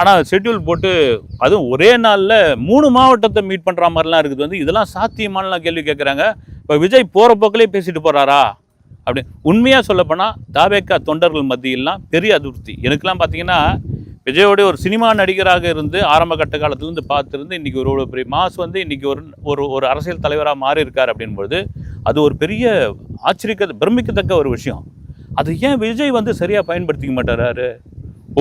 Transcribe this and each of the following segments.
ஆனால் ஷெட்யூல் போட்டு அதுவும் ஒரே நாளில் 3 மாவட்டத்தை மீட் பண்ணுற மாதிரிலாம் இருக்குது. இதெல்லாம் சாத்தியமானலாம் கேள்வி கேட்குறாங்க. இப்போ விஜய் போகிற போக்கிலே பேசிட்டு போகிறாரா அப்படி? உண்மையாக சொல்லப்போனால் தாவேக்கா தொண்டர்கள் மத்தியிலாம் பெரிய அதிருப்தி. எனக்குலாம் பார்த்தீங்கன்னா விஜயோடைய ஒரு சினிமா நடிகராக இருந்து ஆரம்ப கட்ட காலத்துலேருந்து பார்த்துருந்து இன்றைக்கி ஒரு பெரிய மாஸ் இன்றைக்கி ஒரு அரசியல் தலைவராக மாறி இருக்கார் அப்படின்போது அது ஒரு பெரிய பிரமிக்கத்தக்க ஒரு விஷயம். அது ஏன் விஜய் சரியாக பயன்படுத்திக்க மாட்டாரு?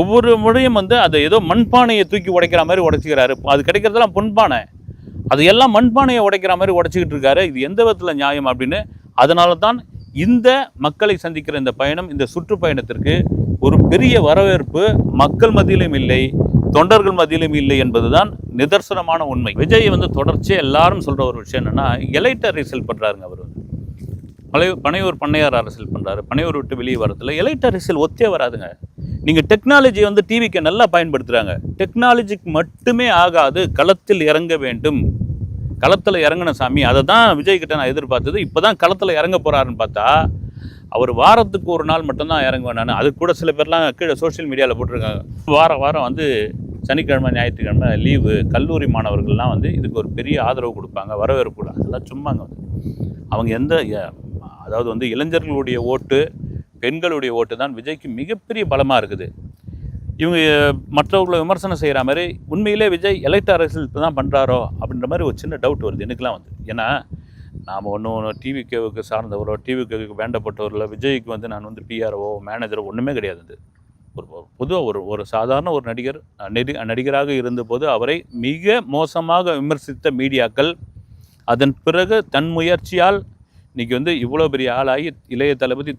ஒவ்வொரு முறையும் அதை ஏதோ மண்பானையை தூக்கி உடைக்கிற மாதிரி உடைச்சிக்கிறாரு. அது கிடைக்கிறதெல்லாம் பொன்பானை, அது எல்லாம் மண்பானையை உடைக்கிற மாதிரி உடைச்சிக்கிட்டு இருக்காரு. இது எந்த விதத்தில் நியாயம் அப்படின்னு. அதனால தான் இந்த மக்களை சந்திக்கிற இந்த பயணம், இந்த சுற்றுப்பயணத்திற்கு ஒரு பெரிய வரவேற்பு மக்கள் மத்தியிலும் இல்லை, தொண்டர்கள் மத்தியிலும் இல்லை என்பதுதான் நிதர்சனமான உண்மை. விஜய் தொடர்ச்சியாக எல்லாரும் சொல்கிற ஒரு விஷயம் என்னென்னா, எலைட் அரசியல் பண்ணுறாருங்க. அவர் பனையூர் பண்ணையார் அரசியல் பண்ணுறாரு. பனையூர் விட்டு வெளியே வரதில்லை. எலைட் அரசியல் ஒத்தே வராதுங்க. நீங்கள் டெக்னாலஜி டிவிக்கு நல்லா பயன்படுத்துகிறாங்க. டெக்னாலஜிக்கு மட்டுமே ஆகாது, களத்தில் இறங்க வேண்டும். களத்தில் இறங்கின சாமி, அதை தான் விஜய்கிட்ட நான் எதிர்பார்த்தது. இப்போ தான் களத்தில் இறங்க போகிறாருன்னு பார்த்தா அவர் வாரத்துக்கு ஒரு நாள் மட்டும்தான் இறங்குவேன் நான். அது கூட சில பேர்லாம் கீழே சோஷியல் மீடியாவில் போட்டிருக்காங்க. வாரம் சனிக்கிழமை ஞாயிற்றுக்கிழமை லீவு, கல்லூரி மாணவர்கள்லாம் இதுக்கு ஒரு பெரிய ஆதரவு கொடுப்பாங்க, வரவேற்பு. அதெல்லாம் சும்மாங்க. அவங்க அதாவது இளைஞர்களுடைய ஓட்டு, பெண்களுடைய ஓட்டு தான் விஜய்க்கு மிகப்பெரிய பலமாக இருக்குது. இவங்க மற்றவர்களை விமர்சனம் செய்கிற மாதிரி உண்மையிலே விஜய் எலைட் அரசியல் தான் பண்ணுறாரோ அப்படின்ற மாதிரி ஒரு சின்ன டவுட் வருது எனக்குலாம். ஏன்னா நாம் ஒன்று டிவிகேவுக்கு சார்ந்தவரோ, டிவிகேவுக்கு வேண்டப்பட்டவரில் விஜய்க்கு நான் பிஆர்ஓ மேனேஜரோ ஒன்றுமே கிடையாது. பொதுவாக ஒரு சாதாரண ஒரு நடிகராக இருந்தபோது அவரை மிக மோசமாக விமர்சித்த மீடியாக்கள் அதன் பிறகு தன் முயற்சியால் இன்றைக்கி இவ்வளோ பெரிய ஆளாகி இளைய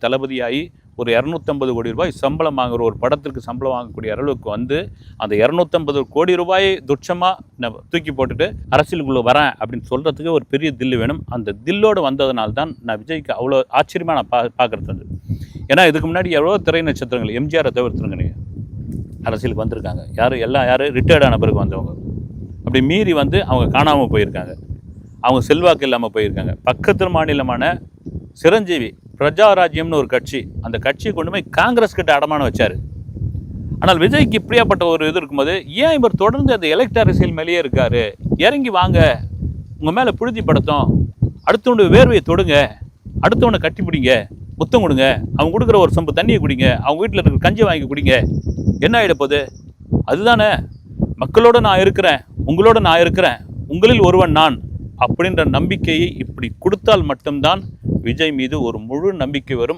தளபதியாகி ஒரு 250 கோடி ரூபாய் சம்பளம் வாங்குகிற ஒரு படத்திற்கு சம்பளம் வாங்கக்கூடிய அளவுக்கு அந்த 250 கோடி ரூபாயை துச்சமாக தூக்கி போட்டுட்டு அரசியலுக்குள்ளே வரேன் அப்படின்னு சொல்கிறதுக்கு ஒரு பெரிய தில்லு வேணும். அந்த தில்லோடு வந்ததுனால தான் நான் விஜய்க்கு அவ்வளோ ஆச்சரியமாக நான் பார்க்குறது. ஏன்னா இதுக்கு முன்னாடி எவ்வளோ திரை நட்சத்திரங்கள், எம்ஜிஆரை தவிர்த்துருங்க, நீங்கள் அரசியலுக்கு வந்திருக்காங்க. யார் ரிட்டையர்டான பிறகு வந்தவங்க. அப்படி மீறி அவங்க காணாமல் போயிருக்காங்க, அவங்க செல்வாக்கு இல்லாமல் போயிருக்காங்க. பக்கத்து மாநிலமான சிரஞ்சீவி பிரஜாராஜ்யம்னு ஒரு கட்சி, அந்த கட்சியை கொண்டு போய் காங்கிரஸ் கிட்ட அடமானம் வச்சார். ஆனால் விஜய்க்கு இப்படியாப்பட்ட ஒரு இது இருக்கும்போது ஏன் இவர் தொடர்ந்து அந்த எலெக்ட் அரசியல் மேலேயே இருக்கார்? இறங்கி வாங்க, உங்கள் மேலே புழுதி படுத்தோம், அடுத்தவனு வேர்வையை தொடுங்க, அடுத்தவனை கட்டி பிடிங்க, முத்தம் கொடுங்க, அவங்க கொடுக்குற ஒரு சொம்பு தண்ணியை குடிங்க, அவங்க வீட்டில் இருக்கிற கஞ்சி வாங்கி குடிங்க, என்ன ஆகிட போகுது? அதுதானே மக்களோடு நான் இருக்கிறேன், உங்களோட நான் இருக்கிறேன், உங்களில் ஒருவன் நான் அப்படின்ற நம்பிக்கையை இப்படி கொடுத்தால் மட்டும்தான் விஜய் மீது ஒரு முழு நம்பிக்கை வரும்.